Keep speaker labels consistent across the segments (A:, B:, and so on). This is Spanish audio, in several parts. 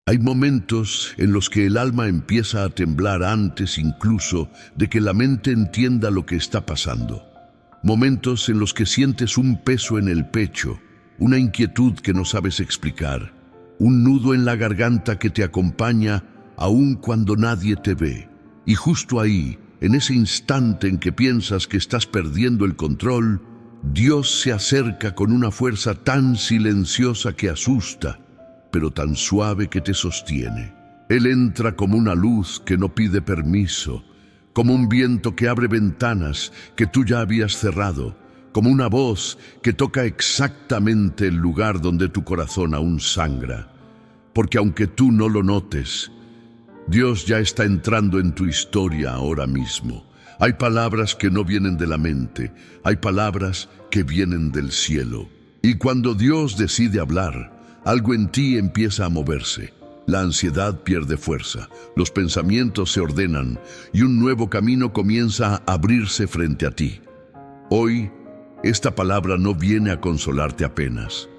A: Hay momentos en los que el alma empieza a temblar antes incluso de que la mente entienda lo que está pasando. Momentos en los que sientes un peso en el pecho, una inquietud que no sabes explicar, un nudo en la garganta que te acompaña aun cuando nadie te ve. Y justo ahí, en ese instante en que piensas que estás perdiendo el control, Dios se acerca con una fuerza tan silenciosa que asusta, pero tan suave que te sostiene. Él entra como una luz que no pide permiso, como un viento que abre ventanas que tú ya habías cerrado, como una voz que toca exactamente el lugar donde tu corazón aún sangra. Porque aunque tú no lo notes, Dios ya está entrando en tu historia ahora mismo. Hay palabras que no vienen de la mente, hay palabras que vienen del cielo. Y cuando Dios decide hablar, algo en ti empieza a moverse. La ansiedad pierde fuerza, los pensamientos se ordenan y un nuevo camino comienza a abrirse frente a ti. Hoy, esta palabra no viene a consolarte apenas.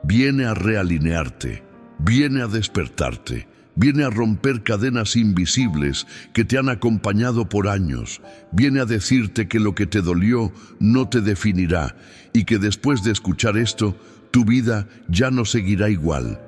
A: Viene a realinearte, viene a despertarte, viene a romper cadenas invisibles que te han acompañado por años. Viene a decirte que lo que te dolió no te definirá y que después de escuchar esto, tu vida ya no seguirá igual.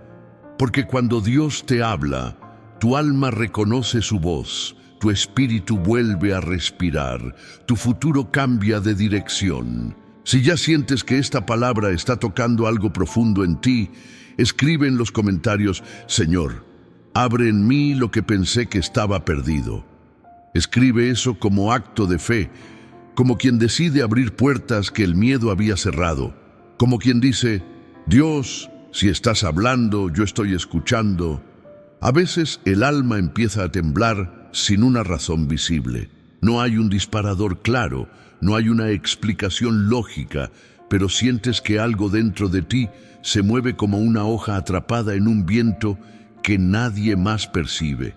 A: Porque cuando Dios te habla, tu alma reconoce su voz, tu espíritu vuelve a respirar, tu futuro cambia de dirección. Si ya sientes que esta palabra está tocando algo profundo en ti, escribe en los comentarios: Señor, abre en mí lo que pensé que estaba perdido. Escribe eso como acto de fe, como quien decide abrir puertas que el miedo había cerrado, como quien dice: Dios, si estás hablando, yo estoy escuchando. A veces el alma empieza a temblar sin una razón visible. No hay un disparador claro, no hay una explicación lógica, pero sientes que algo dentro de ti se mueve como una hoja atrapada en un viento que nadie más percibe.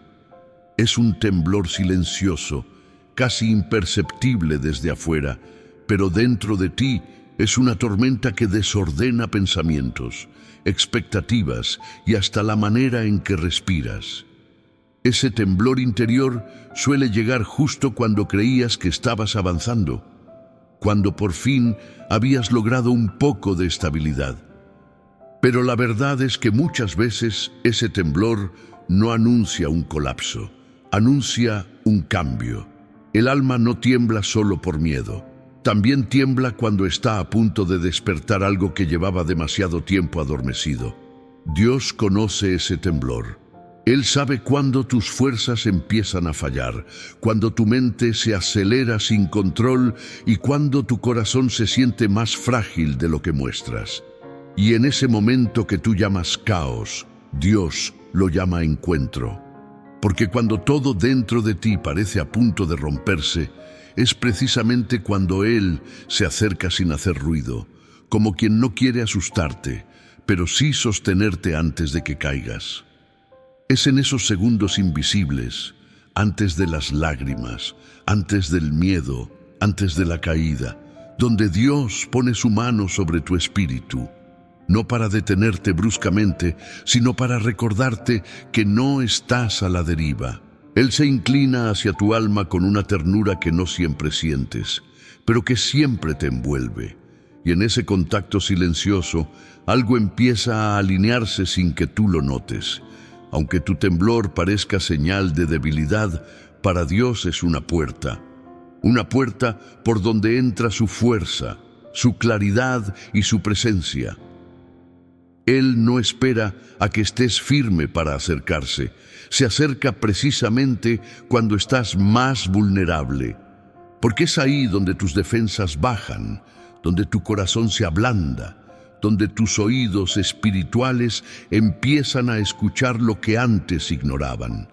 A: Es un temblor silencioso, casi imperceptible desde afuera, pero dentro de ti es una tormenta que desordena pensamientos, expectativas y hasta la manera en que respiras. Ese temblor interior suele llegar justo cuando creías que estabas avanzando, cuando por fin habías logrado un poco de estabilidad. Pero la verdad es que muchas veces ese temblor no anuncia un colapso, anuncia un cambio. El alma no tiembla solo por miedo. También tiembla cuando está a punto de despertar algo que llevaba demasiado tiempo adormecido. Dios conoce ese temblor. Él sabe cuándo tus fuerzas empiezan a fallar, cuando tu mente se acelera sin control y cuando tu corazón se siente más frágil de lo que muestras. Y en ese momento que tú llamas caos, Dios lo llama encuentro. Porque cuando todo dentro de ti parece a punto de romperse, es precisamente cuando Él se acerca sin hacer ruido, como quien no quiere asustarte, pero sí sostenerte antes de que caigas. Es en esos segundos invisibles, antes de las lágrimas, antes del miedo, antes de la caída, donde Dios pone su mano sobre tu espíritu, no para detenerte bruscamente, sino para recordarte que no estás a la deriva. Él se inclina hacia tu alma con una ternura que no siempre sientes, pero que siempre te envuelve. Y en ese contacto silencioso, algo empieza a alinearse sin que tú lo notes. Aunque tu temblor parezca señal de debilidad, para Dios es una puerta por donde entra su fuerza, su claridad y su presencia. Él no espera a que estés firme para acercarse. Se acerca precisamente cuando estás más vulnerable, porque es ahí donde tus defensas bajan, donde tu corazón se ablanda, donde tus oídos espirituales empiezan a escuchar lo que antes ignoraban.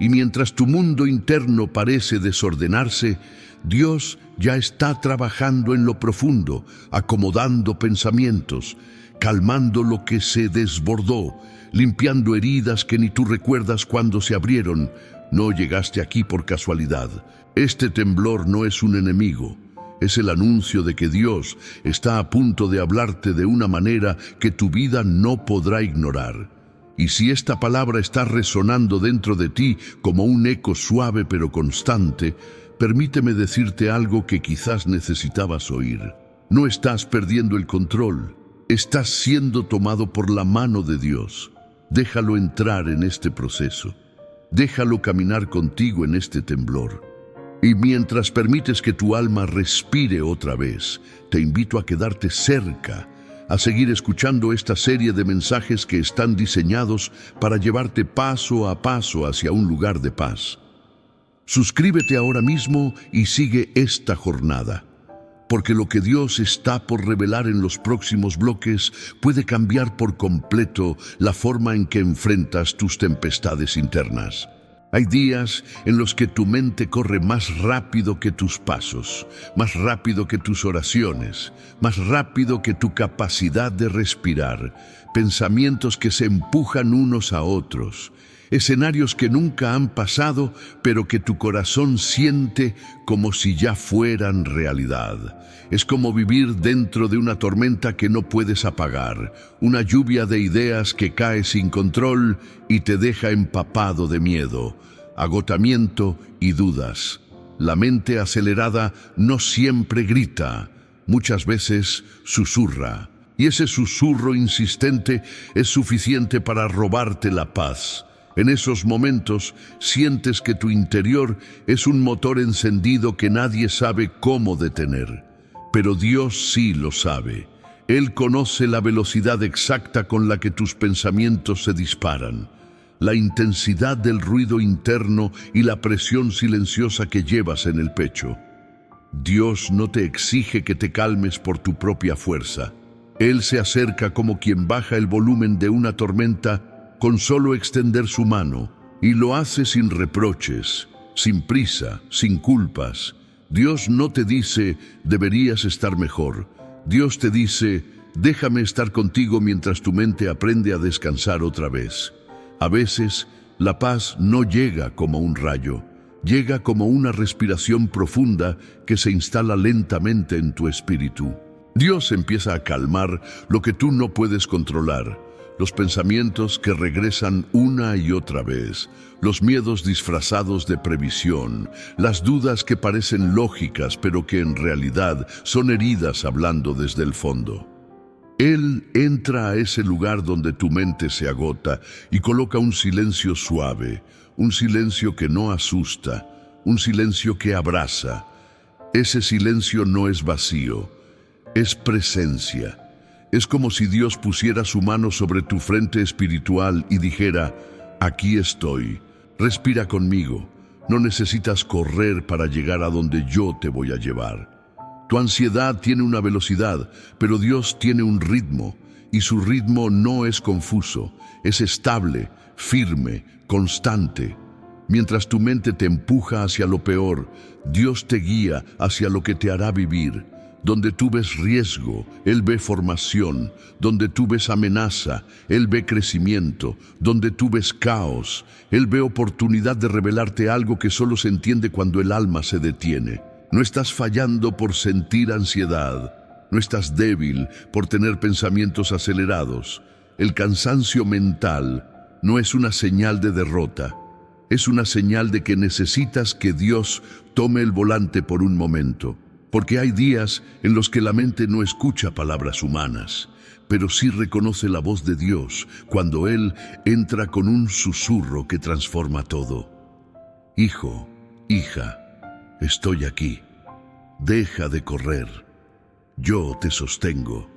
A: Y mientras tu mundo interno parece desordenarse, Dios ya está trabajando en lo profundo, acomodando pensamientos, calmando lo que se desbordó, limpiando heridas que ni tú recuerdas cuándo se abrieron. No llegaste aquí por casualidad. Este temblor no es un enemigo. Es el anuncio de que Dios está a punto de hablarte de una manera que tu vida no podrá ignorar. Y si esta palabra está resonando dentro de ti como un eco suave pero constante, permíteme decirte algo que quizás necesitabas oír. No estás perdiendo el control, estás siendo tomado por la mano de Dios. Déjalo entrar en este proceso. Déjalo caminar contigo en este temblor. Y mientras permites que tu alma respire otra vez, te invito a quedarte cerca, a seguir escuchando esta serie de mensajes que están diseñados para llevarte paso a paso hacia un lugar de paz. Suscríbete ahora mismo y sigue esta jornada, porque lo que Dios está por revelar en los próximos bloques puede cambiar por completo la forma en que enfrentas tus tempestades internas. Hay días en los que tu mente corre más rápido que tus pasos, más rápido que tus oraciones, más rápido que tu capacidad de respirar, pensamientos que se empujan unos a otros, escenarios que nunca han pasado, pero que tu corazón siente como si ya fueran realidad. Es como vivir dentro de una tormenta que no puedes apagar, una lluvia de ideas que cae sin control y te deja empapado de miedo, agotamiento y dudas. La mente acelerada no siempre grita, muchas veces susurra, y ese susurro insistente es suficiente para robarte la paz. En esos momentos sientes que tu interior es un motor encendido que nadie sabe cómo detener. Pero Dios sí lo sabe. Él conoce la velocidad exacta con la que tus pensamientos se disparan, la intensidad del ruido interno y la presión silenciosa que llevas en el pecho. Dios no te exige que te calmes por tu propia fuerza. Él se acerca como quien baja el volumen de una tormenta con solo extender su mano, y lo hace sin reproches, sin prisa, sin culpas. Dios no te dice, deberías estar mejor. Dios te dice, déjame estar contigo mientras tu mente aprende a descansar otra vez. A veces, la paz no llega como un rayo, llega como una respiración profunda que se instala lentamente en tu espíritu. Dios empieza a calmar lo que tú no puedes controlar, los pensamientos que regresan una y otra vez, los miedos disfrazados de previsión, las dudas que parecen lógicas pero que en realidad son heridas hablando desde el fondo. Él entra a ese lugar donde tu mente se agota y coloca un silencio suave, un silencio que no asusta, un silencio que abraza. Ese silencio no es vacío, es presencia. Es como si Dios pusiera su mano sobre tu frente espiritual y dijera, aquí estoy, respira conmigo, no necesitas correr para llegar a donde yo te voy a llevar. Tu ansiedad tiene una velocidad, pero Dios tiene un ritmo, y su ritmo no es confuso, es estable, firme, constante. Mientras tu mente te empuja hacia lo peor, Dios te guía hacia lo que te hará vivir. Donde tú ves riesgo, Él ve formación. Donde tú ves amenaza, Él ve crecimiento. Donde tú ves caos, Él ve oportunidad de revelarte algo que solo se entiende cuando el alma se detiene. No estás fallando por sentir ansiedad. No estás débil por tener pensamientos acelerados. El cansancio mental no es una señal de derrota. Es una señal de que necesitas que Dios tome el volante por un momento. Porque hay días en los que la mente no escucha palabras humanas, pero sí reconoce la voz de Dios cuando Él entra con un susurro que transforma todo. Hijo, hija, estoy aquí. Deja de correr. Yo te sostengo.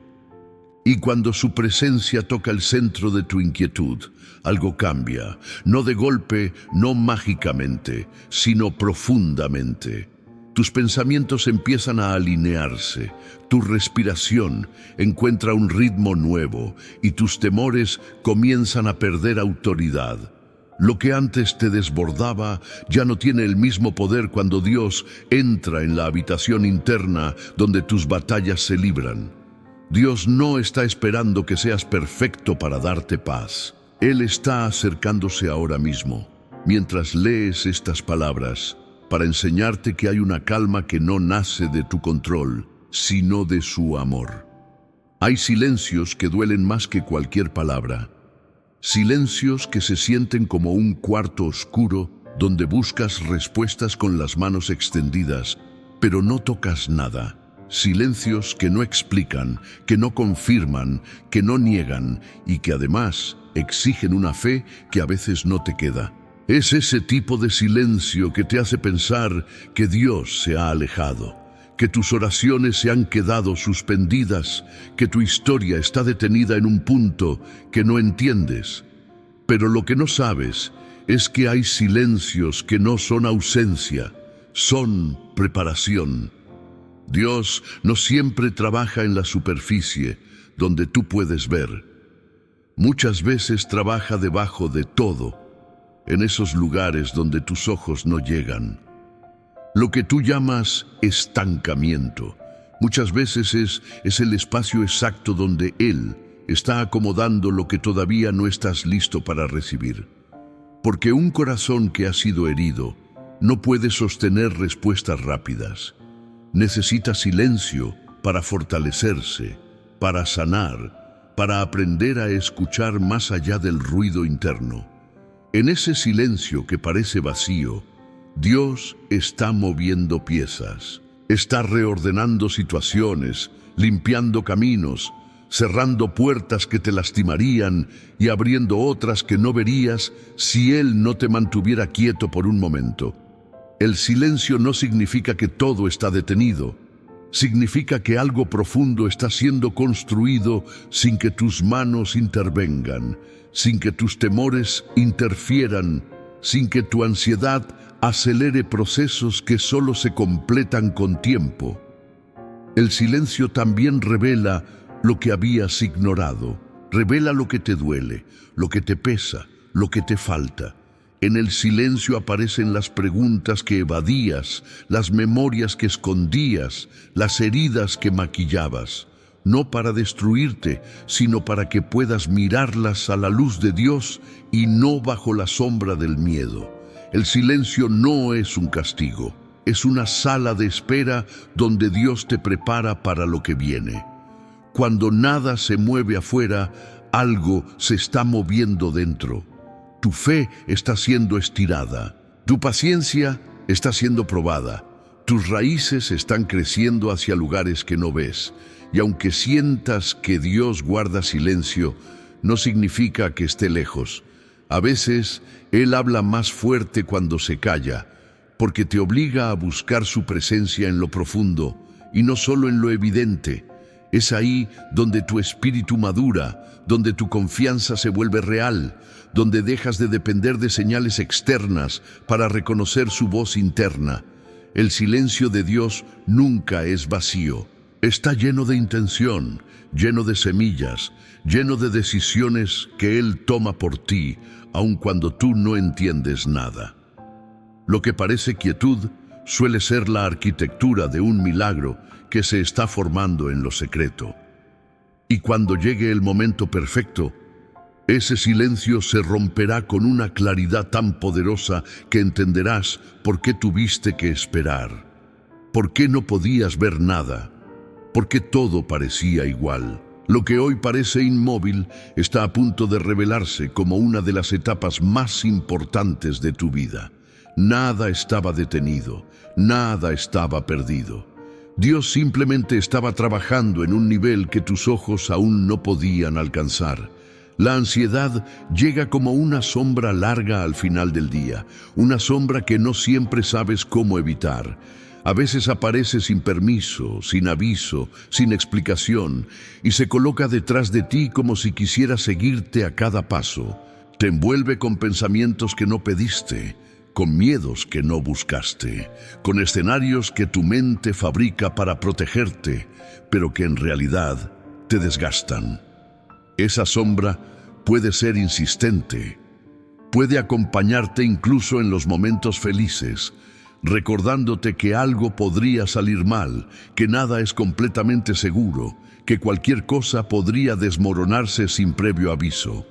A: Y cuando su presencia toca el centro de tu inquietud, algo cambia, no de golpe, no mágicamente, sino profundamente. Tus pensamientos empiezan a alinearse, tu respiración encuentra un ritmo nuevo y tus temores comienzan a perder autoridad. Lo que antes te desbordaba ya no tiene el mismo poder cuando Dios entra en la habitación interna donde tus batallas se libran. Dios no está esperando que seas perfecto para darte paz. Él está acercándose ahora mismo, mientras lees estas palabras, para enseñarte que hay una calma que no nace de tu control, sino de su amor. Hay silencios que duelen más que cualquier palabra. Silencios que se sienten como un cuarto oscuro donde buscas respuestas con las manos extendidas, pero no tocas nada. Silencios que no explican, que no confirman, que no niegan y que además exigen una fe que a veces no te queda. Es ese tipo de silencio que te hace pensar que Dios se ha alejado, que tus oraciones se han quedado suspendidas, que tu historia está detenida en un punto que no entiendes. Pero lo que no sabes es que hay silencios que no son ausencia, son preparación. Dios no siempre trabaja en la superficie, donde tú puedes ver. Muchas veces trabaja debajo de todo, en esos lugares donde tus ojos no llegan. Lo que tú llamas estancamiento, muchas veces es el espacio exacto donde Él está acomodando lo que todavía no estás listo para recibir. Porque un corazón que ha sido herido no puede sostener respuestas rápidas. Necesita silencio para fortalecerse, para sanar, para aprender a escuchar más allá del ruido interno. En ese silencio que parece vacío, Dios está moviendo piezas, está reordenando situaciones, limpiando caminos, cerrando puertas que te lastimarían y abriendo otras que no verías si Él no te mantuviera quieto por un momento. El silencio no significa que todo está detenido. Significa que algo profundo está siendo construido sin que tus manos intervengan, sin que tus temores interfieran, sin que tu ansiedad acelere procesos que solo se completan con tiempo. El silencio también revela lo que habías ignorado, revela lo que te duele, lo que te pesa, lo que te falta. En el silencio aparecen las preguntas que evadías, las memorias que escondías, las heridas que maquillabas, no para destruirte, sino para que puedas mirarlas a la luz de Dios y no bajo la sombra del miedo. El silencio no es un castigo, es una sala de espera donde Dios te prepara para lo que viene. Cuando nada se mueve afuera, algo se está moviendo dentro. Tu fe está siendo estirada, tu paciencia está siendo probada, tus raíces están creciendo hacia lugares que no ves. Y aunque sientas que Dios guarda silencio, no significa que esté lejos. A veces, Él habla más fuerte cuando se calla, porque te obliga a buscar su presencia en lo profundo y no solo en lo evidente. Es ahí donde tu espíritu madura, donde tu confianza se vuelve real, donde dejas de depender de señales externas para reconocer su voz interna. El silencio de Dios nunca es vacío. Está lleno de intención, lleno de semillas, lleno de decisiones que Él toma por ti, aun cuando tú no entiendes nada. Lo que parece quietud suele ser la arquitectura de un milagro que se está formando en lo secreto. Y cuando llegue el momento perfecto, ese silencio se romperá con una claridad tan poderosa que entenderás por qué tuviste que esperar, por qué no podías ver nada, por qué todo parecía igual. Lo que hoy parece inmóvil está a punto de revelarse como una de las etapas más importantes de tu vida. Nada estaba detenido, nada estaba perdido. Dios simplemente estaba trabajando en un nivel que tus ojos aún no podían alcanzar. La ansiedad llega como una sombra larga al final del día, una sombra que no siempre sabes cómo evitar. A veces aparece sin permiso, sin aviso, sin explicación, y se coloca detrás de ti como si quisiera seguirte a cada paso. Te envuelve con pensamientos que no pediste, con miedos que no buscaste, con escenarios que tu mente fabrica para protegerte, pero que en realidad te desgastan. Esa sombra puede ser insistente, puede acompañarte incluso en los momentos felices, recordándote que algo podría salir mal, que nada es completamente seguro, que cualquier cosa podría desmoronarse sin previo aviso.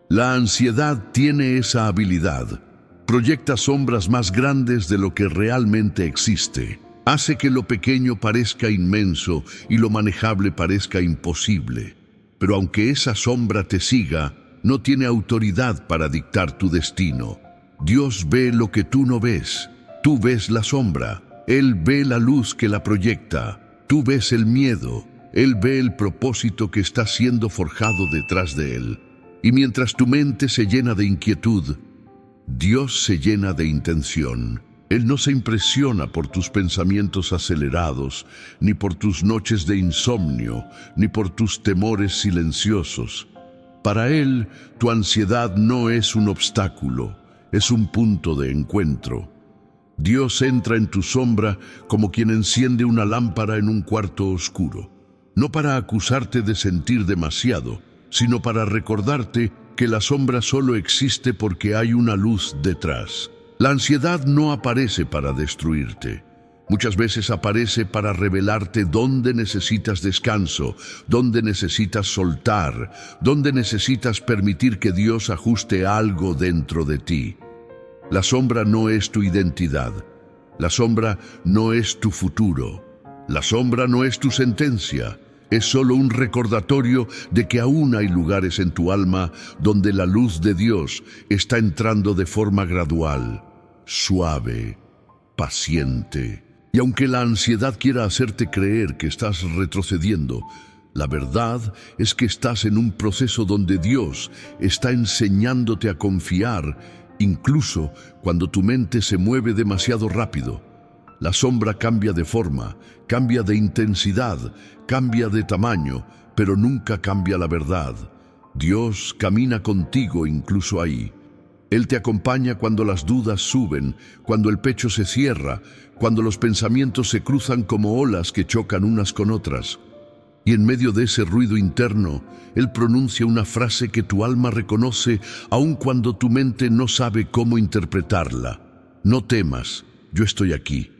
A: La ansiedad tiene esa habilidad. Proyecta sombras más grandes de lo que realmente existe. Hace que lo pequeño parezca inmenso y lo manejable parezca imposible. Pero aunque esa sombra te siga, no tiene autoridad para dictar tu destino. Dios ve lo que tú no ves. Tú ves la sombra, Él ve la luz que la proyecta. Tú ves el miedo, Él ve el propósito que está siendo forjado detrás de él. Y mientras tu mente se llena de inquietud, Dios se llena de intención. Él no se impresiona por tus pensamientos acelerados, ni por tus noches de insomnio, ni por tus temores silenciosos. Para Él, tu ansiedad no es un obstáculo, es un punto de encuentro. Dios entra en tu sombra como quien enciende una lámpara en un cuarto oscuro, no para acusarte de sentir demasiado, sino para recordarte que la sombra solo existe porque hay una luz detrás. La ansiedad no aparece para destruirte. Muchas veces aparece para revelarte dónde necesitas descanso, dónde necesitas soltar, dónde necesitas permitir que Dios ajuste algo dentro de ti. La sombra no es tu identidad. La sombra no es tu futuro. La sombra no es tu sentencia. Es solo un recordatorio de que aún hay lugares en tu alma donde la luz de Dios está entrando de forma gradual, suave, paciente. Y aunque la ansiedad quiera hacerte creer que estás retrocediendo, la verdad es que estás en un proceso donde Dios está enseñándote a confiar, incluso cuando tu mente se mueve demasiado rápido. La sombra cambia de forma, cambia de intensidad, cambia de tamaño, pero nunca cambia la verdad. Dios camina contigo incluso ahí. Él te acompaña cuando las dudas suben, cuando el pecho se cierra, cuando los pensamientos se cruzan como olas que chocan unas con otras. Y en medio de ese ruido interno, Él pronuncia una frase que tu alma reconoce aun cuando tu mente no sabe cómo interpretarla. No temas, yo estoy aquí.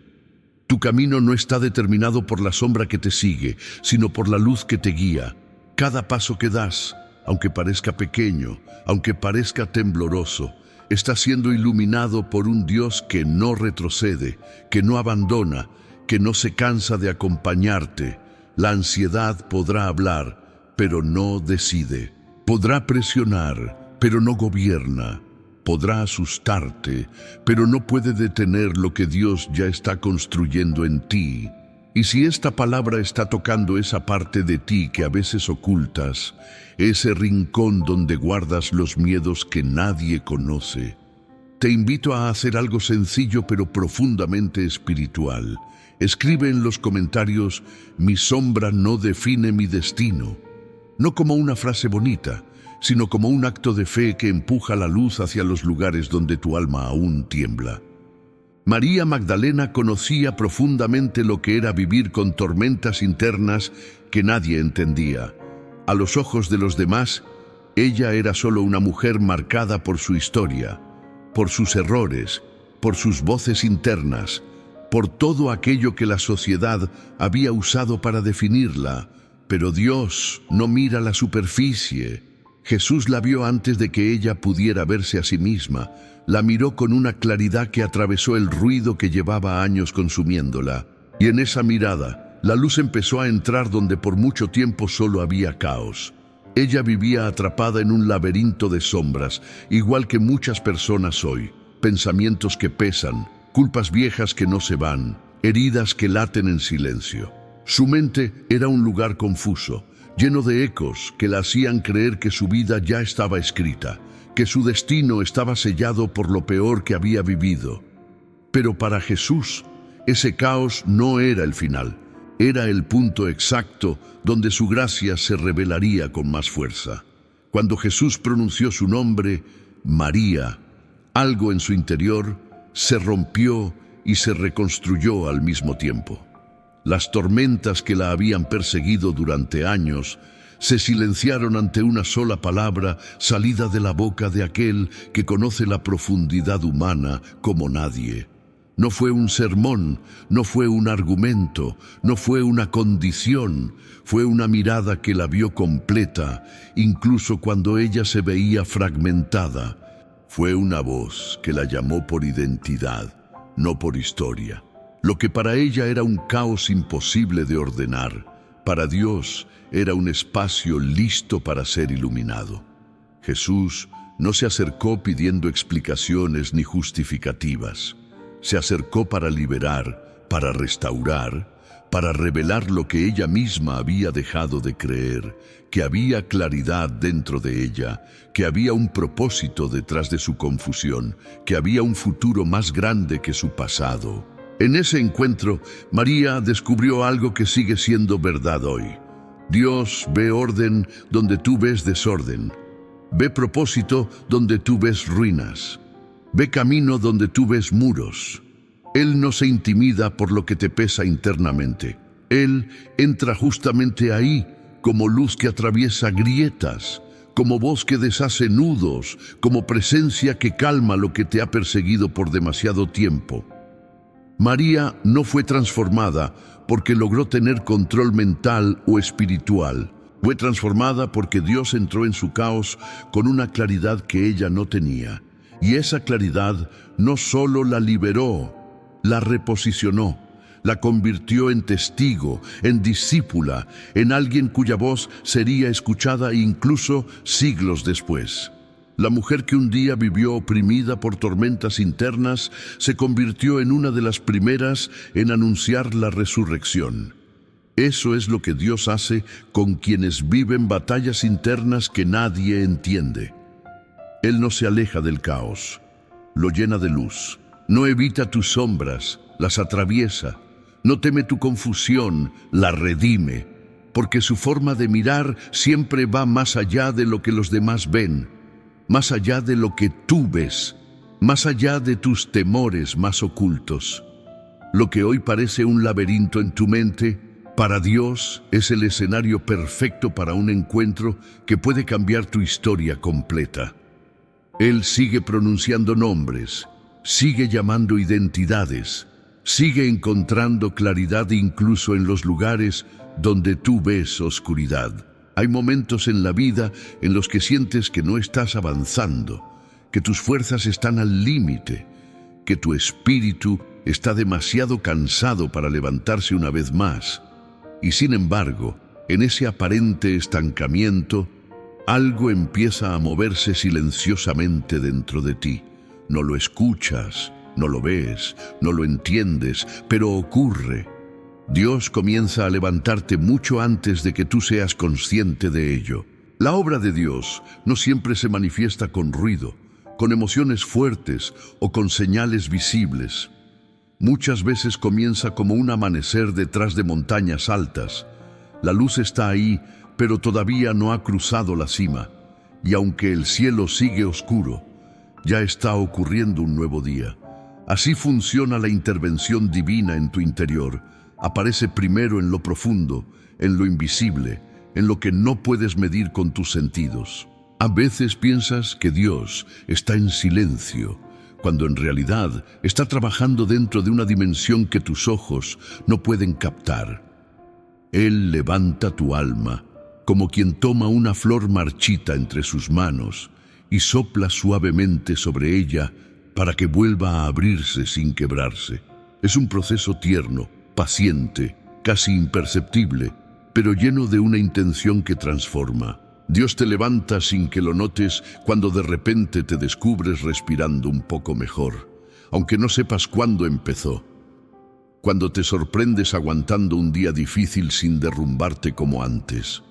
A: Tu camino no está determinado por la sombra que te sigue, sino por la luz que te guía. Cada paso que das, aunque parezca pequeño, aunque parezca tembloroso, está siendo iluminado por un Dios que no retrocede, que no abandona, que no se cansa de acompañarte. La ansiedad podrá hablar, pero no decide. Podrá presionar, pero no gobierna. Podrá asustarte, pero no puede detener lo que Dios ya está construyendo en ti. Y si esta palabra está tocando esa parte de ti que a veces ocultas, ese rincón donde guardas los miedos que nadie conoce, te invito a hacer algo sencillo pero profundamente espiritual. Escribe en los comentarios: mi sombra no define mi destino. No como una frase bonita, sino como un acto de fe que empuja la luz hacia los lugares donde tu alma aún tiembla. María Magdalena conocía profundamente lo que era vivir con tormentas internas que nadie entendía. A los ojos de los demás, ella era solo una mujer marcada por su historia, por sus errores, por sus voces internas, por todo aquello que la sociedad había usado para definirla. Pero Dios no mira la superficie. Jesús la vio antes de que ella pudiera verse a sí misma. La miró con una claridad que atravesó el ruido que llevaba años consumiéndola. Y en esa mirada, la luz empezó a entrar donde por mucho tiempo solo había caos. Ella vivía atrapada en un laberinto de sombras, igual que muchas personas hoy. Pensamientos que pesan, culpas viejas que no se van, heridas que laten en silencio. Su mente era un lugar confuso, lleno de ecos que la hacían creer que su vida ya estaba escrita, que su destino estaba sellado por lo peor que había vivido. Pero para Jesús, ese caos no era el final, era el punto exacto donde su gracia se revelaría con más fuerza. Cuando Jesús pronunció su nombre, María, algo en su interior se rompió y se reconstruyó al mismo tiempo. Las tormentas que la habían perseguido durante años se silenciaron ante una sola palabra salida de la boca de aquel que conoce la profundidad humana como nadie. No fue un sermón, no fue un argumento, no fue una condición, fue una mirada que la vio completa, incluso cuando ella se veía fragmentada. Fue una voz que la llamó por identidad, no por historia. Lo que para ella era un caos imposible de ordenar, para Dios era un espacio listo para ser iluminado. Jesús no se acercó pidiendo explicaciones ni justificativas. Se acercó para liberar, para restaurar, para revelar lo que ella misma había dejado de creer, que había claridad dentro de ella, que había un propósito detrás de su confusión, que había un futuro más grande que su pasado. En ese encuentro, María descubrió algo que sigue siendo verdad hoy. Dios ve orden donde tú ves desorden. Ve propósito donde tú ves ruinas. Ve camino donde tú ves muros. Él no se intimida por lo que te pesa internamente. Él entra justamente ahí, como luz que atraviesa grietas, como voz que deshace nudos, como presencia que calma lo que te ha perseguido por demasiado tiempo. María no fue transformada porque logró tener control mental o espiritual. Fue transformada porque Dios entró en su caos con una claridad que ella no tenía. Y esa claridad no solo la liberó, la reposicionó, la convirtió en testigo, en discípula, en alguien cuya voz sería escuchada incluso siglos después. La mujer que un día vivió oprimida por tormentas internas se convirtió en una de las primeras en anunciar la resurrección. Eso es lo que Dios hace con quienes viven batallas internas que nadie entiende. Él no se aleja del caos, lo llena de luz. No evita tus sombras, las atraviesa. No teme tu confusión, la redime. Porque su forma de mirar siempre va más allá de lo que los demás ven, más allá de lo que tú ves, más allá de tus temores más ocultos. Lo que hoy parece un laberinto en tu mente, para Dios es el escenario perfecto para un encuentro que puede cambiar tu historia completa. Él sigue pronunciando nombres, sigue llamando identidades, sigue encontrando claridad incluso en los lugares donde tú ves oscuridad. Hay momentos en la vida en los que sientes que no estás avanzando, que tus fuerzas están al límite, que tu espíritu está demasiado cansado para levantarse una vez más. Y sin embargo, en ese aparente estancamiento, algo empieza a moverse silenciosamente dentro de ti. No lo escuchas, no lo ves, no lo entiendes, pero ocurre. Dios comienza a levantarte mucho antes de que tú seas consciente de ello. La obra de Dios no siempre se manifiesta con ruido, con emociones fuertes o con señales visibles. Muchas veces comienza como un amanecer detrás de montañas altas. La luz está ahí, pero todavía no ha cruzado la cima. Y aunque el cielo sigue oscuro, ya está ocurriendo un nuevo día. Así funciona la intervención divina en tu interior. Aparece primero en lo profundo, en lo invisible, en lo que no puedes medir con tus sentidos. A veces piensas que Dios está en silencio, cuando en realidad está trabajando dentro de una dimensión que tus ojos no pueden captar. Él levanta tu alma, como quien toma una flor marchita entre sus manos y sopla suavemente sobre ella para que vuelva a abrirse sin quebrarse. Es un proceso tierno, paciente, casi imperceptible, pero lleno de una intención que transforma. Dios te levanta sin que lo notes cuando de repente te descubres respirando un poco mejor, aunque no sepas cuándo empezó. Cuando te sorprendes aguantando un día difícil sin derrumbarte como antes.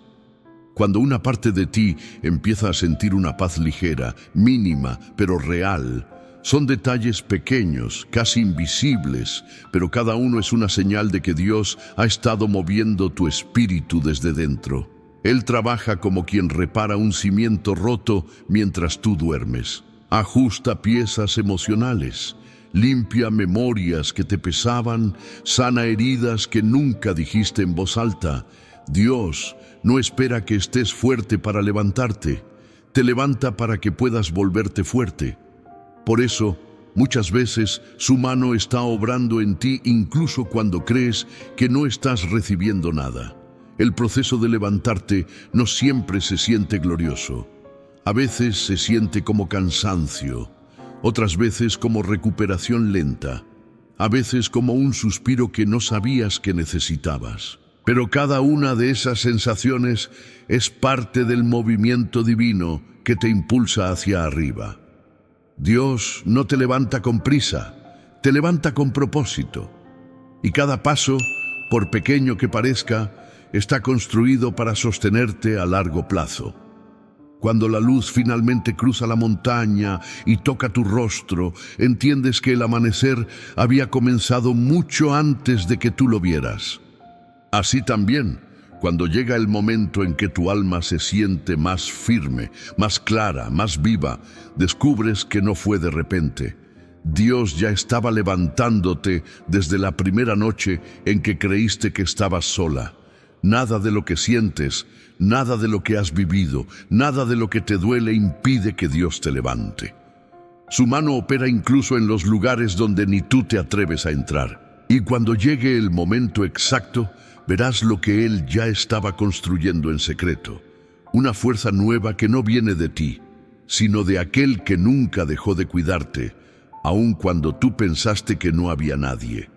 A: Cuando una parte de ti empieza a sentir una paz ligera, mínima, pero real. Son detalles pequeños, casi invisibles, pero cada uno es una señal de que Dios ha estado moviendo tu espíritu desde dentro. Él trabaja como quien repara un cimiento roto mientras tú duermes. Ajusta piezas emocionales, limpia memorias que te pesaban, sana heridas que nunca dijiste en voz alta. Dios no espera que estés fuerte para levantarte, te levanta para que puedas volverte fuerte. Por eso, muchas veces su mano está obrando en ti incluso cuando crees que no estás recibiendo nada. El proceso de levantarte no siempre se siente glorioso. A veces se siente como cansancio, otras veces como recuperación lenta, a veces como un suspiro que no sabías que necesitabas. Pero cada una de esas sensaciones es parte del movimiento divino que te impulsa hacia arriba. Dios no te levanta con prisa, te levanta con propósito. Y cada paso, por pequeño que parezca, está construido para sostenerte a largo plazo. Cuando la luz finalmente cruza la montaña y toca tu rostro, entiendes que el amanecer había comenzado mucho antes de que tú lo vieras. Así también, cuando llega el momento en que tu alma se siente más firme, más clara, más viva, descubres que no fue de repente. Dios ya estaba levantándote desde la primera noche en que creíste que estabas sola. Nada de lo que sientes, nada de lo que has vivido, nada de lo que te duele impide que Dios te levante. Su mano opera incluso en los lugares donde ni tú te atreves a entrar. Y cuando llegue el momento exacto, verás lo que Él ya estaba construyendo en secreto. Una fuerza nueva que no viene de ti, sino de aquel que nunca dejó de cuidarte, aun cuando tú pensaste que no había nadie.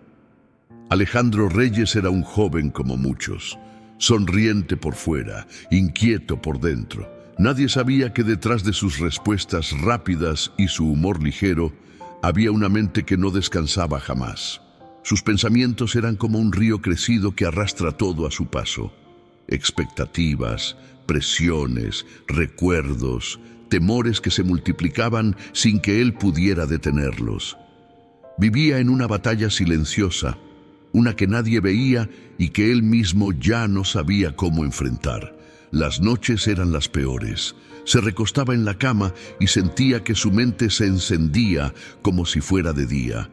A: Alejandro Reyes era un joven como muchos, sonriente por fuera, inquieto por dentro. Nadie sabía que detrás de sus respuestas rápidas y su humor ligero, había una mente que no descansaba jamás. Sus pensamientos eran como un río crecido que arrastra todo a su paso. Expectativas, presiones, recuerdos, temores que se multiplicaban sin que él pudiera detenerlos. Vivía en una batalla silenciosa, una que nadie veía y que él mismo ya no sabía cómo enfrentar. Las noches eran las peores. Se recostaba en la cama y sentía que su mente se encendía como si fuera de día.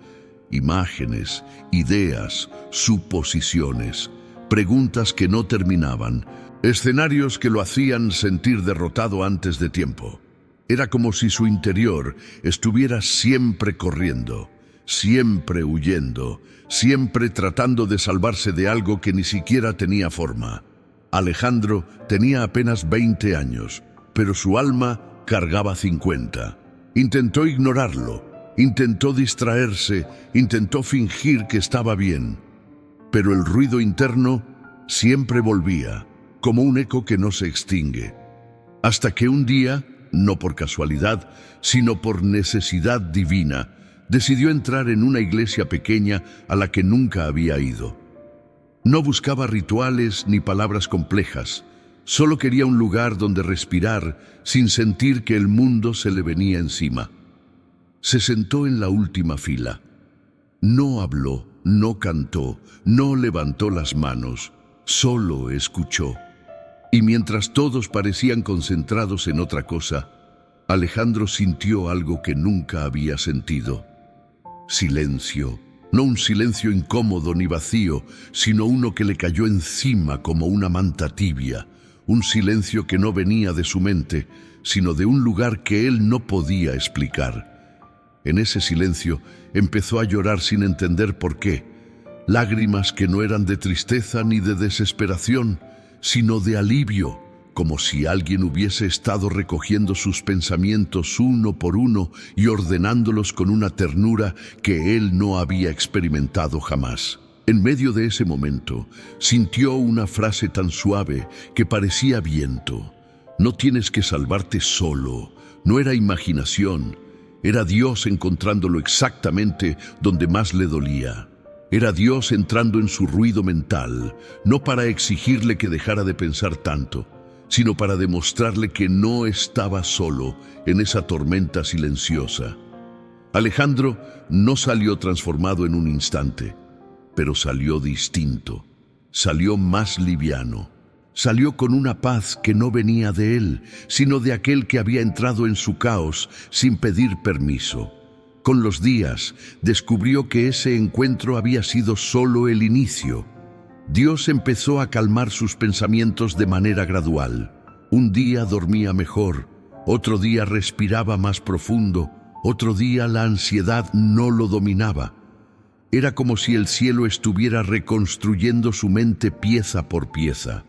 A: Imágenes, ideas, suposiciones, preguntas que no terminaban, escenarios que lo hacían sentir derrotado antes de tiempo. Era como si su interior estuviera siempre corriendo, siempre huyendo, siempre tratando de salvarse de algo que ni siquiera tenía forma. Alejandro tenía apenas 20 años, pero su alma cargaba 50. Intentó ignorarlo, intentó distraerse, intentó fingir que estaba bien. Pero el ruido interno siempre volvía, como un eco que no se extingue. Hasta que un día, no por casualidad, sino por necesidad divina, decidió entrar en una iglesia pequeña a la que nunca había ido. No buscaba rituales ni palabras complejas, solo quería un lugar donde respirar sin sentir que el mundo se le venía encima. Se sentó en la última fila. No habló, no cantó, no levantó las manos, solo escuchó. Y mientras todos parecían concentrados en otra cosa, Alejandro sintió algo que nunca había sentido. Silencio. No un silencio incómodo ni vacío, sino uno que le cayó encima como una manta tibia. Un silencio que no venía de su mente, sino de un lugar que él no podía explicar. En ese silencio empezó a llorar sin entender por qué. Lágrimas que no eran de tristeza ni de desesperación, sino de alivio, como si alguien hubiese estado recogiendo sus pensamientos uno por uno y ordenándolos con una ternura que él no había experimentado jamás. En medio de ese momento, sintió una frase tan suave que parecía viento. No tienes que salvarte solo. No era imaginación. Era Dios encontrándolo exactamente donde más le dolía. Era Dios entrando en su ruido mental, no para exigirle que dejara de pensar tanto, sino para demostrarle que no estaba solo en esa tormenta silenciosa. Alejandro no salió transformado en un instante, pero salió distinto, salió más liviano, salió con una paz que no venía de él, sino de aquel que había entrado en su caos sin pedir permiso. Con los días, descubrió que ese encuentro había sido solo el inicio. Dios empezó a calmar sus pensamientos de manera gradual. Un día dormía mejor, otro día respiraba más profundo, otro día la ansiedad no lo dominaba. Era como si el cielo estuviera reconstruyendo su mente pieza por pieza.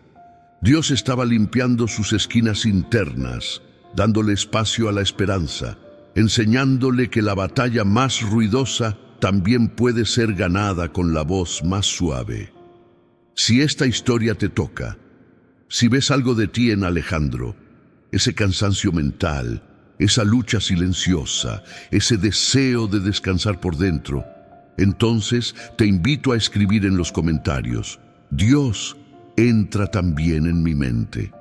A: Dios estaba limpiando sus esquinas internas, dándole espacio a la esperanza, enseñándole que la batalla más ruidosa también puede ser ganada con la voz más suave. Si esta historia te toca, si ves algo de ti en Alejandro, ese cansancio mental, esa lucha silenciosa, ese deseo de descansar por dentro, entonces te invito a escribir en los comentarios: Dios entra también en mi mente.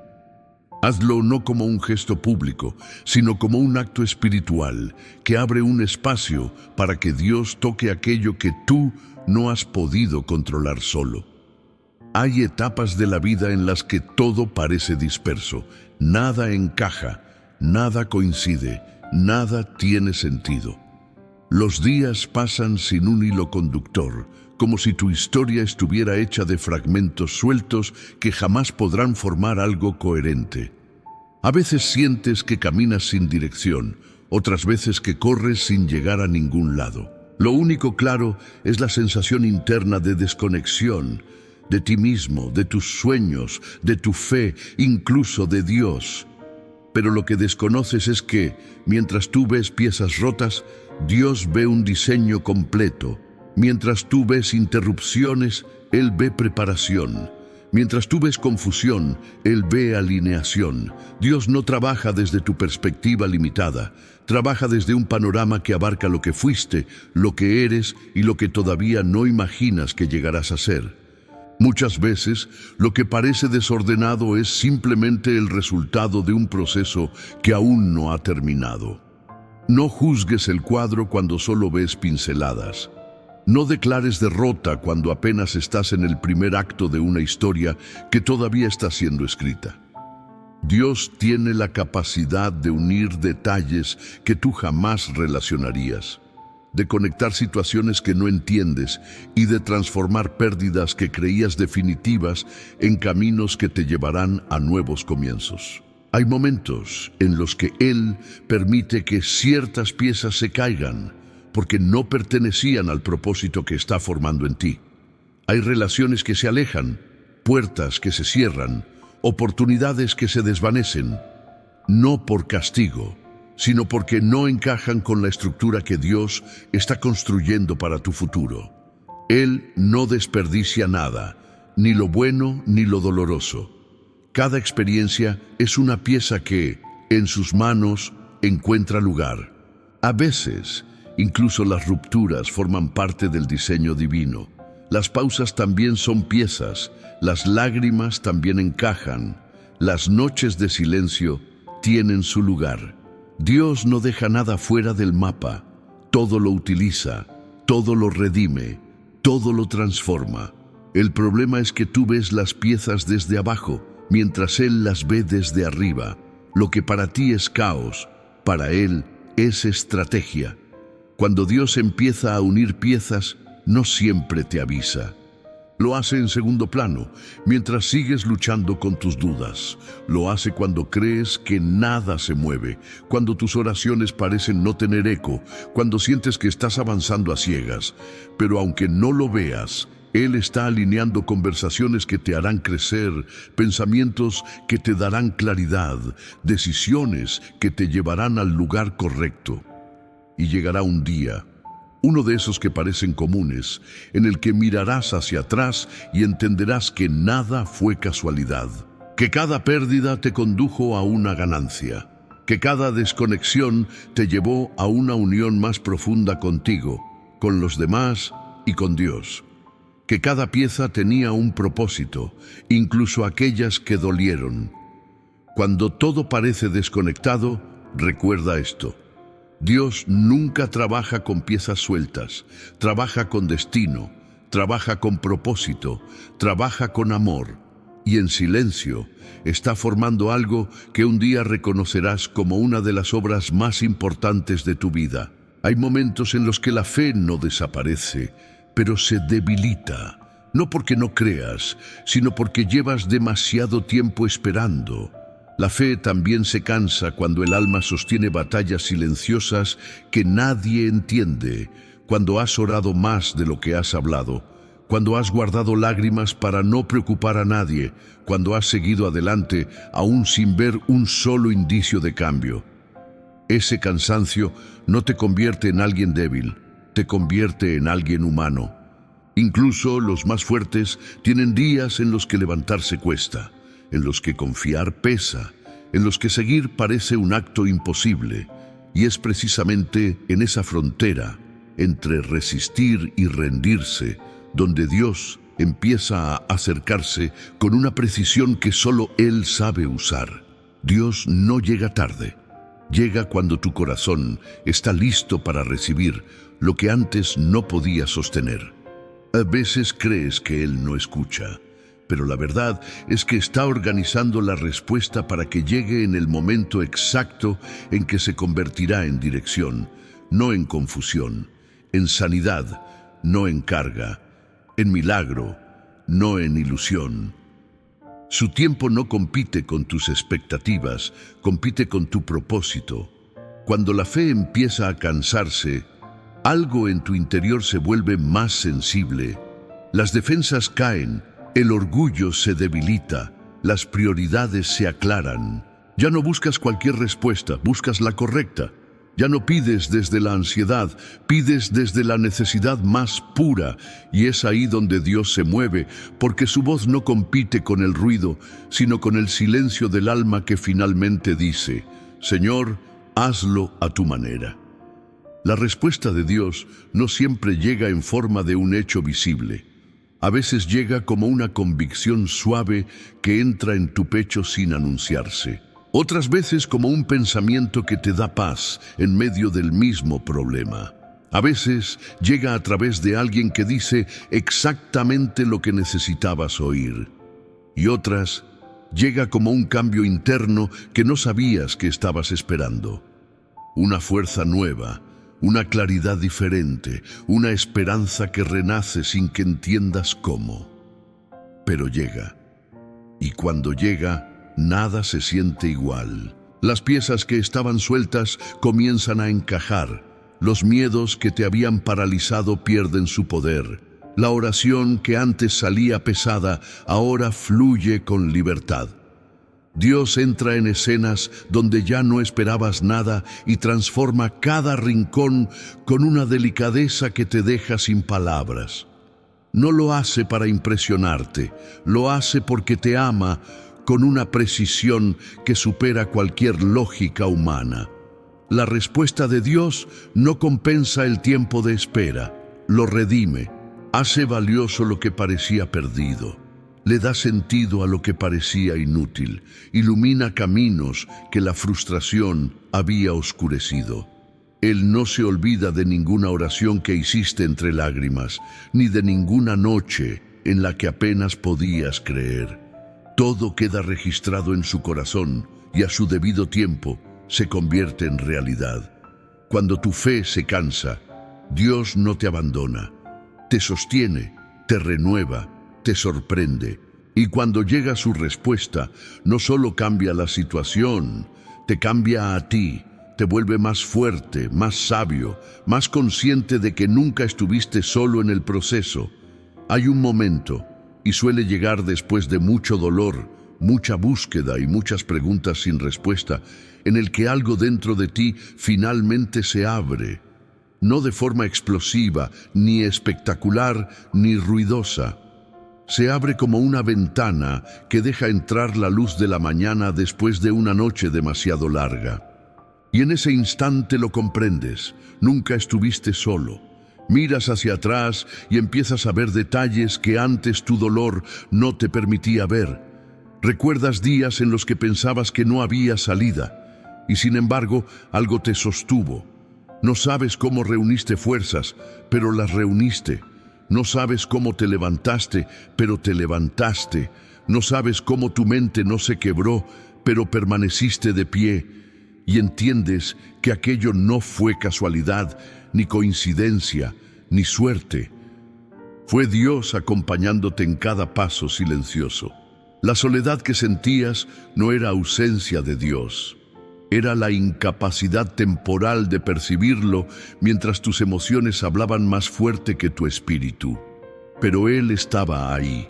A: Hazlo no como un gesto público, sino como un acto espiritual que abre un espacio para que Dios toque aquello que tú no has podido controlar solo. Hay etapas de la vida en las que todo parece disperso, nada encaja, nada coincide, nada tiene sentido. Los días pasan sin un hilo conductor, como si tu historia estuviera hecha de fragmentos sueltos que jamás podrán formar algo coherente. A veces sientes que caminas sin dirección, otras veces que corres sin llegar a ningún lado. Lo único claro es la sensación interna de desconexión, de ti mismo, de tus sueños, de tu fe, incluso de Dios. Pero lo que desconoces es que, mientras tú ves piezas rotas, Dios ve un diseño completo. Mientras tú ves interrupciones, Él ve preparación. Mientras tú ves confusión, Él ve alineación. Dios no trabaja desde tu perspectiva limitada, trabaja desde un panorama que abarca lo que fuiste, lo que eres y lo que todavía no imaginas que llegarás a ser. Muchas veces, lo que parece desordenado es simplemente el resultado de un proceso que aún no ha terminado. No juzgues el cuadro cuando solo ves pinceladas. No declares derrota cuando apenas estás en el primer acto de una historia que todavía está siendo escrita. Dios tiene la capacidad de unir detalles que tú jamás relacionarías, de conectar situaciones que no entiendes y de transformar pérdidas que creías definitivas en caminos que te llevarán a nuevos comienzos. Hay momentos en los que Él permite que ciertas piezas se caigan porque no pertenecían al propósito que está formando en ti. Hay relaciones que se alejan, puertas que se cierran, oportunidades que se desvanecen, no por castigo, sino porque no encajan con la estructura que Dios está construyendo para tu futuro. Él no desperdicia nada, ni lo bueno ni lo doloroso. Cada experiencia es una pieza que, en sus manos, encuentra lugar. A veces, incluso las rupturas forman parte del diseño divino. Las pausas también son piezas, las lágrimas también encajan, las noches de silencio tienen su lugar. Dios no deja nada fuera del mapa, todo lo utiliza, todo lo redime, todo lo transforma. El problema es que tú ves las piezas desde abajo, mientras Él las ve desde arriba. Lo que para ti es caos, para Él es estrategia. Cuando Dios empieza a unir piezas, no siempre te avisa. Lo hace en segundo plano, mientras sigues luchando con tus dudas. Lo hace cuando crees que nada se mueve, cuando tus oraciones parecen no tener eco, cuando sientes que estás avanzando a ciegas. Pero aunque no lo veas, Él está alineando conversaciones que te harán crecer, pensamientos que te darán claridad, decisiones que te llevarán al lugar correcto. Y llegará un día, uno de esos que parecen comunes, en el que mirarás hacia atrás y entenderás que nada fue casualidad, que cada pérdida te condujo a una ganancia, que cada desconexión te llevó a una unión más profunda contigo, con los demás y con Dios, que cada pieza tenía un propósito, incluso aquellas que dolieron. Cuando todo parece desconectado, recuerda esto: Dios nunca trabaja con piezas sueltas, trabaja con destino, trabaja con propósito, trabaja con amor, y en silencio está formando algo que un día reconocerás como una de las obras más importantes de tu vida. Hay momentos en los que la fe no desaparece, pero se debilita, no porque no creas, sino porque llevas demasiado tiempo esperando. La fe también se cansa cuando el alma sostiene batallas silenciosas que nadie entiende, cuando has orado más de lo que has hablado, cuando has guardado lágrimas para no preocupar a nadie, cuando has seguido adelante aún sin ver un solo indicio de cambio. Ese cansancio no te convierte en alguien débil, te convierte en alguien humano. Incluso los más fuertes tienen días en los que levantarse cuesta, en los que confiar pesa, en los que seguir parece un acto imposible, y es precisamente en esa frontera entre resistir y rendirse donde Dios empieza a acercarse con una precisión que solo Él sabe usar. Dios no llega tarde. Llega cuando tu corazón está listo para recibir lo que antes no podía sostener. A veces crees que Él no escucha, pero la verdad es que está organizando la respuesta para que llegue en el momento exacto en que se convertirá en dirección, no en confusión, en sanidad, no en carga, en milagro, no en ilusión. Su tiempo no compite con tus expectativas, compite con tu propósito. Cuando la fe empieza a cansarse, algo en tu interior se vuelve más sensible. Las defensas caen, el orgullo se debilita, las prioridades se aclaran. Ya no buscas cualquier respuesta, buscas la correcta. Ya no pides desde la ansiedad, pides desde la necesidad más pura, y es ahí donde Dios se mueve, porque su voz no compite con el ruido, sino con el silencio del alma que finalmente dice: Señor, hazlo a tu manera. La respuesta de Dios no siempre llega en forma de un hecho visible. A veces llega como una convicción suave que entra en tu pecho sin anunciarse. Otras veces como un pensamiento que te da paz en medio del mismo problema. A veces llega a través de alguien que dice exactamente lo que necesitabas oír. Y otras llega como un cambio interno que no sabías que estabas esperando. Una fuerza nueva, una claridad diferente, una esperanza que renace sin que entiendas cómo. Pero llega. Y cuando llega, nada se siente igual. Las piezas que estaban sueltas comienzan a encajar. Los miedos que te habían paralizado pierden su poder. La oración que antes salía pesada, ahora fluye con libertad. Dios entra en escenas donde ya no esperabas nada y transforma cada rincón con una delicadeza que te deja sin palabras. No lo hace para impresionarte, lo hace porque te ama con una precisión que supera cualquier lógica humana. La respuesta de Dios no compensa el tiempo de espera, lo redime, hace valioso lo que parecía perdido. Le da sentido a lo que parecía inútil, ilumina caminos que la frustración había oscurecido. Él no se olvida de ninguna oración que hiciste entre lágrimas, ni de ninguna noche en la que apenas podías creer. Todo queda registrado en su corazón y a su debido tiempo se convierte en realidad. Cuando tu fe se cansa, Dios no te abandona, te sostiene, te renueva, te sorprende, y cuando llega su respuesta, no solo cambia la situación, te cambia a ti, te vuelve más fuerte, más sabio, más consciente de que nunca estuviste solo en el proceso. Hay un momento, y suele llegar después de mucho dolor, mucha búsqueda y muchas preguntas sin respuesta, en el que algo dentro de ti finalmente se abre, no de forma explosiva, ni espectacular, ni ruidosa. Se abre como una ventana que deja entrar la luz de la mañana después de una noche demasiado larga. Y en ese instante lo comprendes, nunca estuviste solo. Miras hacia atrás y empiezas a ver detalles que antes tu dolor no te permitía ver. Recuerdas días en los que pensabas que no había salida, y sin embargo algo te sostuvo. No sabes cómo reuniste fuerzas, pero las reuniste. No sabes cómo te levantaste, pero te levantaste. No sabes cómo tu mente no se quebró, pero permaneciste de pie. Y entiendes que aquello no fue casualidad, ni coincidencia, ni suerte. Fue Dios acompañándote en cada paso silencioso. La soledad que sentías no era ausencia de Dios. Era la incapacidad temporal de percibirlo mientras tus emociones hablaban más fuerte que tu espíritu. Pero Él estaba ahí,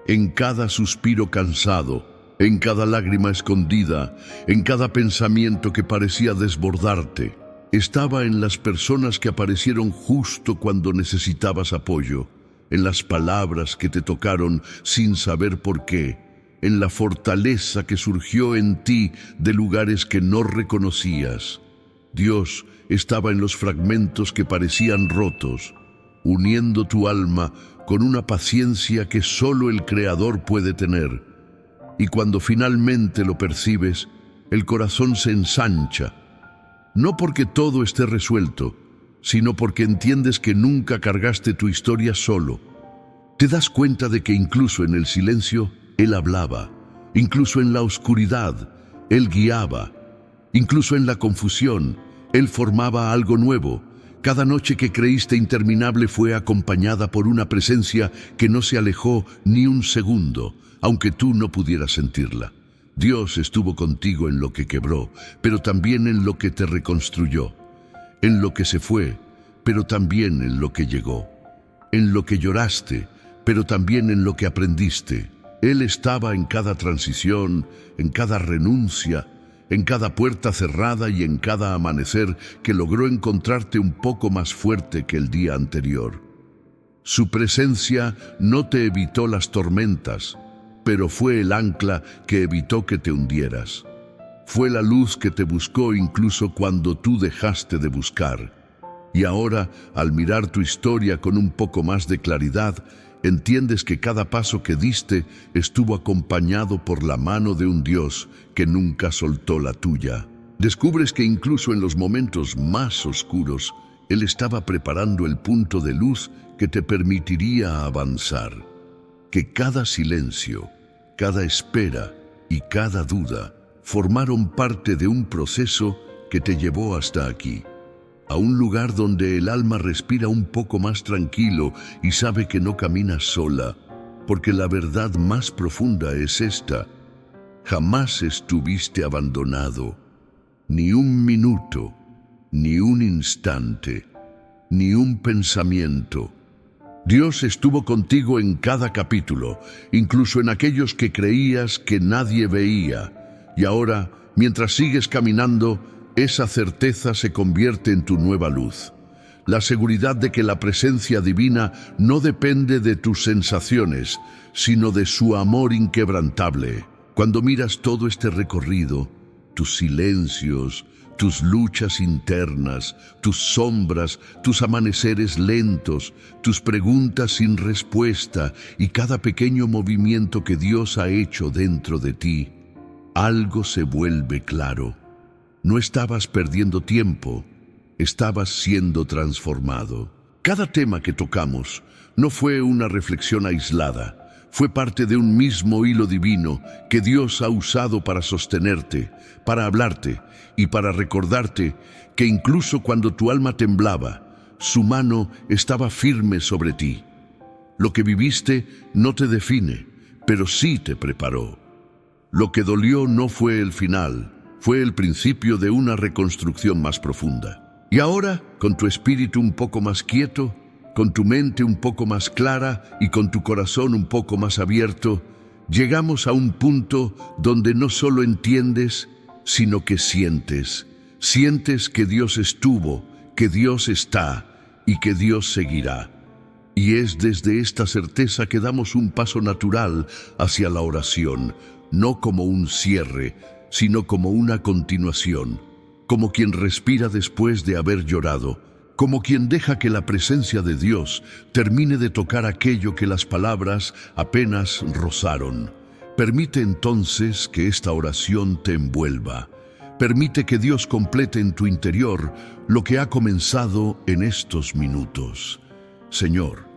A: en cada suspiro cansado, en cada lágrima escondida, en cada pensamiento que parecía desbordarte. Estaba en las personas que aparecieron justo cuando necesitabas apoyo, en las palabras que te tocaron sin saber por qué, en la fortaleza que surgió en ti de lugares que no reconocías. Dios estaba en los fragmentos que parecían rotos, uniendo tu alma con una paciencia que solo el Creador puede tener. Y cuando finalmente lo percibes, el corazón se ensancha, no porque todo esté resuelto, sino porque entiendes que nunca cargaste tu historia solo. Te das cuenta de que incluso en el silencio, Él hablaba, incluso en la oscuridad, Él guiaba, incluso en la confusión, Él formaba algo nuevo. Cada noche que creíste interminable fue acompañada por una presencia que no se alejó ni un segundo, aunque tú no pudieras sentirla. Dios estuvo contigo en lo que quebró, pero también en lo que te reconstruyó, en lo que se fue, pero también en lo que llegó, en lo que lloraste, pero también en lo que aprendiste. Él estaba en cada transición, en cada renuncia, en cada puerta cerrada y en cada amanecer que logró encontrarte un poco más fuerte que el día anterior. Su presencia no te evitó las tormentas, pero fue el ancla que evitó que te hundieras. Fue la luz que te buscó incluso cuando tú dejaste de buscar. Y ahora, al mirar tu historia con un poco más de claridad, entiendes que cada paso que diste estuvo acompañado por la mano de un Dios que nunca soltó la tuya. Descubres que incluso en los momentos más oscuros, Él estaba preparando el punto de luz que te permitiría avanzar. Que cada silencio, cada espera y cada duda formaron parte de un proceso que te llevó hasta aquí, a un lugar donde el alma respira un poco más tranquilo y sabe que no caminas sola, porque la verdad más profunda es esta: jamás estuviste abandonado, ni un minuto, ni un instante, ni un pensamiento. Dios estuvo contigo en cada capítulo, incluso en aquellos que creías que nadie veía. Y ahora, mientras sigues caminando, esa certeza se convierte en tu nueva luz. La seguridad de que la presencia divina no depende de tus sensaciones, sino de su amor inquebrantable. Cuando miras todo este recorrido, tus silencios, tus luchas internas, tus sombras, tus amaneceres lentos, tus preguntas sin respuesta y cada pequeño movimiento que Dios ha hecho dentro de ti, algo se vuelve claro. No estabas perdiendo tiempo, estabas siendo transformado. Cada tema que tocamos no fue una reflexión aislada, fue parte de un mismo hilo divino que Dios ha usado para sostenerte, para hablarte y para recordarte que incluso cuando tu alma temblaba, su mano estaba firme sobre ti. Lo que viviste no te define, pero sí te preparó. Lo que dolió no fue el final, fue el principio de una reconstrucción más profunda. Y ahora, con tu espíritu un poco más quieto, con tu mente un poco más clara y con tu corazón un poco más abierto, llegamos a un punto donde no solo entiendes, sino que sientes. Sientes que Dios estuvo, que Dios está y que Dios seguirá. Y es desde esta certeza que damos un paso natural hacia la oración, no como un cierre, sino como una continuación, como quien respira después de haber llorado, como quien deja que la presencia de Dios termine de tocar aquello que las palabras apenas rozaron. Permite entonces que esta oración te envuelva. Permite que Dios complete en tu interior lo que ha comenzado en estos minutos. Señor,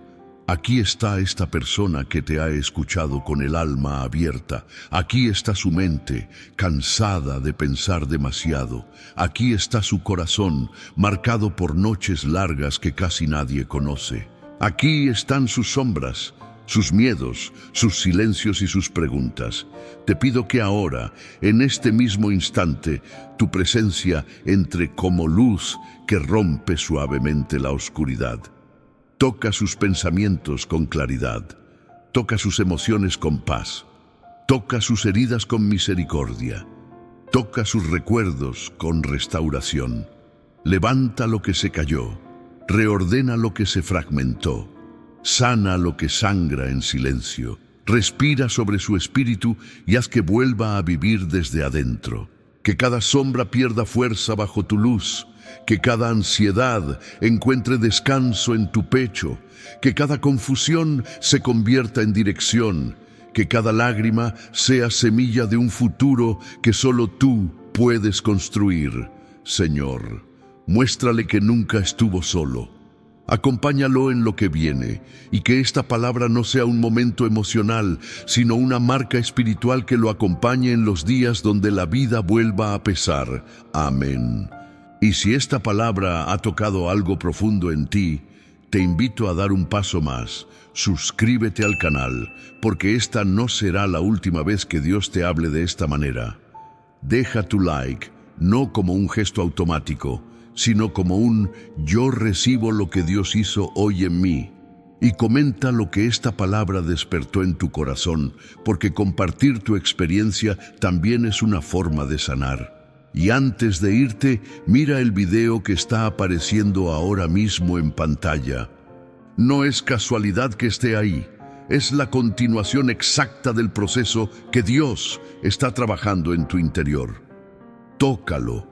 A: aquí está esta persona que te ha escuchado con el alma abierta. Aquí está su mente, cansada de pensar demasiado. Aquí está su corazón, marcado por noches largas que casi nadie conoce. Aquí están sus sombras, sus miedos, sus silencios y sus preguntas. Te pido que ahora, en este mismo instante, tu presencia entre como luz que rompe suavemente la oscuridad. Toca sus pensamientos con claridad, toca sus emociones con paz, toca sus heridas con misericordia, toca sus recuerdos con restauración. Levanta lo que se cayó, reordena lo que se fragmentó, sana lo que sangra en silencio. Respira sobre su espíritu y haz que vuelva a vivir desde adentro. Que cada sombra pierda fuerza bajo tu luz, que cada ansiedad encuentre descanso en tu pecho, que cada confusión se convierta en dirección, que cada lágrima sea semilla de un futuro que solo tú puedes construir. Señor, muéstrale que nunca estuvo solo. Acompáñalo en lo que viene, y que esta palabra no sea un momento emocional, sino una marca espiritual que lo acompañe en los días donde la vida vuelva a pesar. Amén. Y si esta palabra ha tocado algo profundo en ti, te invito a dar un paso más. Suscríbete al canal, porque esta no será la última vez que Dios te hable de esta manera. Deja tu like, no como un gesto automático, sino como un yo recibo lo que Dios hizo hoy en mí. Y comenta lo que esta palabra despertó en tu corazón, porque compartir tu experiencia también es una forma de sanar. Y antes de irte, mira el video que está apareciendo ahora mismo en pantalla. No es casualidad que esté ahí, es la continuación exacta del proceso que Dios está trabajando en tu interior. Tócalo,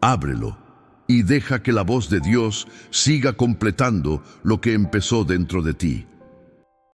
A: ábrelo y deja que la voz de Dios siga completando lo que empezó dentro de ti.